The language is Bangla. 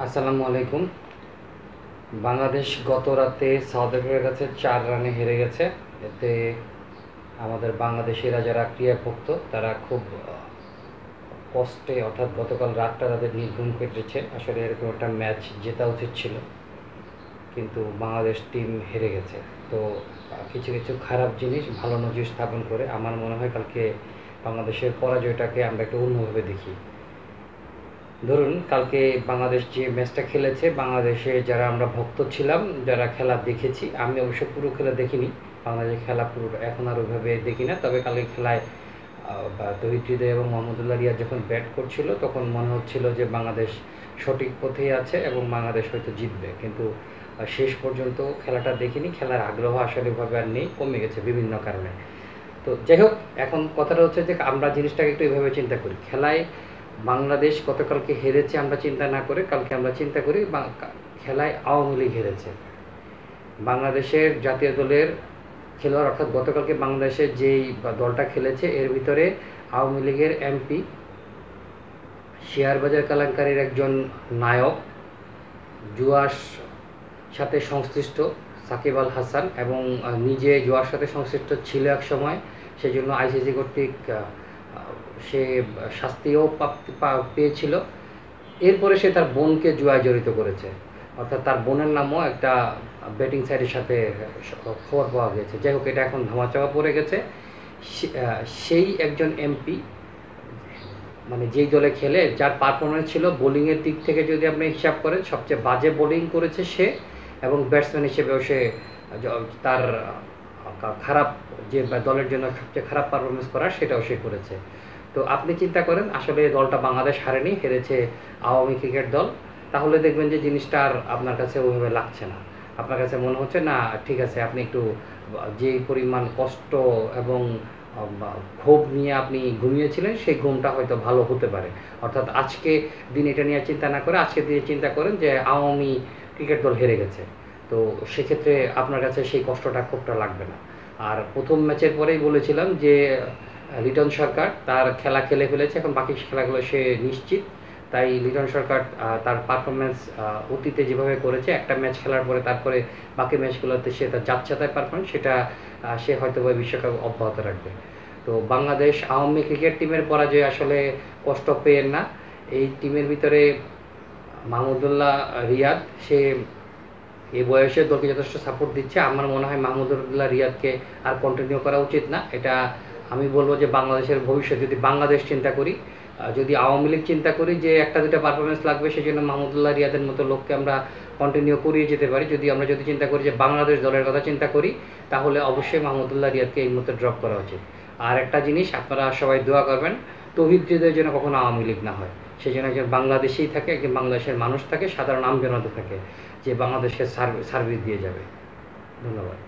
আসসালামু আলাইকুম। বাংলাদেশ গত রাতে সাউথ আফ্রিকার কাছে ৪ রানে হেরে গেছে। এতে আমাদের বাংলাদেশিরা যারা ক্রীড়াভক্ত তারা খুব কষ্টে, অর্থাৎ গতকাল রাতটা তাদের নির্ঘুম কেটেছে। আসলে এরকম একটা ম্যাচ জেতা উচিত ছিল, কিন্তু বাংলাদেশ টিম হেরে গেছে। তো কিছু কিছু খারাপ জিনিস ভালো নজির স্থাপন করে আমার মনে হয় কালকে বাংলাদেশের পরাজয়টাকে আমরা একটু অন্যভাবে দেখি। ধরুন, কালকে বাংলাদেশ যে ম্যাচটা খেলেছে, বাংলাদেশে যারা আমরা ভক্ত ছিলাম, যারা খেলা দেখেছি, আমি অবশ্য পুরো খেলা দেখিনি। বাংলাদেশের খেলা পুরোটা এখন আর ওইভাবে দেখি না। তবে কালকে খেলায় তৌহিদ হৃদয় এবং মোহাম্মদুল্লাহ রিয়াদ যখন ব্যাট করছিল তখন মনে হচ্ছিল যে বাংলাদেশ সঠিক পথেই আছে এবং বাংলাদেশ হয়তো জিতবে, কিন্তু শেষ পর্যন্ত খেলাটা দেখিনি। খেলার আগ্রহ আসলে ওইভাবে আর নেই, কমে গেছে বিভিন্ন কারণে। তো যাই হোক, এখন কথাটা হচ্ছে যে আমরা জিনিসটাকে একটু এইভাবে চিন্তা করি। খেলায় বাংলাদেশ গতকালকে হেরেছে আমরা চিন্তা না করে কালকে আমরা চিন্তা করি খেলায় আওয়ামী লীগ হেরেছে। বাংলাদেশের জাতীয় দলের খেলোয়াড়, অর্থাৎ গতকালকে বাংলাদেশের যেই দলটা খেলেছে এর ভিতরে আওয়ামী লীগের এমপি, শেয়ার বাজার কেলেঙ্কারির একজন নায়ক, জুয়ার সাথে সংশ্লিষ্ট সাকিব আল হাসান, এবং নিজে জুয়ার সাথে সংশ্লিষ্ট ছিল এক সময়, সেজন্য আইসিসি কর্তৃক সে শাস্তিও পেয়েছিল। এরপরে সে তার বোনকে জুয়ায় জড়িত করেছে, অর্থাৎ তার বোনের নামও একটা বেটিং সাইটের সাথে খবর পাওয়া গেছে। যাই হোক, এটা এখন ধামাচাপা পড়ে গেছে। সেই একজন এমপি, মানে যেই দলে খেলে, যার পারফরমেন্স ছিল বোলিংয়ের দিক থেকে যদি আপনি হিসাব করেন সবচেয়ে বাজে বোলিং করেছে সে, এবং ব্যাটসম্যান হিসেবেও সে তার খারাপ, যে দলের জন্য সবচেয়ে খারাপ পারফরমেন্স করার সেটাও সে করেছে। তো আপনি চিন্তা করেন, আসলে দলটা বাংলাদেশ হারেনি, হেরেছে আওয়ামী ক্রিকেট দল। তাহলে দেখবেন যে জিনিসটা আর আপনার কাছে ওইভাবে লাগছে না। আপনার কাছে মনে হচ্ছে না, ঠিক আছে, আপনি একটু যে পরিমাণ কষ্ট এবং ক্ষোভ নিয়ে আপনি ঘুমিয়েছিলেন সেই ঘুমটা হয়তো ভালো হতে পারে। অর্থাৎ আজকে দিন এটা নিয়ে চিন্তা না করে আজকে দিনে চিন্তা করেন যে আওয়ামী ক্রিকেট দল হেরে গেছে। তো সেক্ষেত্রে আপনার কাছে সেই কষ্টটা ক্ষোভটা লাগবে না। আর প্রথম ম্যাচের পরেই বলেছিলাম যে লিটন সরকার তার খেলা খেলে ফেলেছে, এখন বাকি খেলাগুলো সে নিশ্চিত। তাই লিটন সরকার তার পারফরমেন্স অতীতে যেভাবে করেছে, একটা ম্যাচ খেলার পরে তারপরে বাকি ম্যাচগুলোতে সে তার যাচ্ছেতাই পারফরমেন্স, সেটা সে হয়তো বিশ্বকাপ অব্যাহত রাখবে। তো বাংলাদেশ আওয়ামী ক্রিকেট টিমের পরাজয় আসলে কষ্ট পেয়েন না। এই টিমের ভিতরে মাহমুদুল্লাহ রিয়াদ, সে এই বয়সে দলকে যথেষ্ট সাপোর্ট দিচ্ছে। আমার মনে হয় মাহমুদুল্লাহ রিয়াদকে আর কন্টিনিউ করা উচিত না। এটা আমি বলবো যে বাংলাদেশের ভবিষ্যৎ, যদি বাংলাদেশ চিন্তা করি, যদি আওয়ামী লীগ চিন্তা করি যে একটা দুটা পারফরমেন্স লাগবে সেই জন্য মাহমুদুল্লাহ রিয়াদের মতো লোককে আমরা কন্টিনিউ করিয়ে যেতে পারি। আমরা যদি চিন্তা করি যে বাংলাদেশ দলের কথা চিন্তা করি, তাহলে অবশ্যই মাহমুদুল্লাহ রিয়াদকে এই মুহূর্তে ড্রপ করা উচিত। আর একটা জিনিস, আপনারা সবাই দোয়া করবেন তৌহিদ হৃদয়ের জন্য কখনো আওয়ামী লীগ না হয়। সেই জন্য একজন বাংলাদেশেই থাকে, একজন বাংলাদেশের মানুষ থাকে, সাধারণ আমজনতা থাকে, যে বাংলাদেশকে সার্ভিস দিয়ে যাবে। ধন্যবাদ।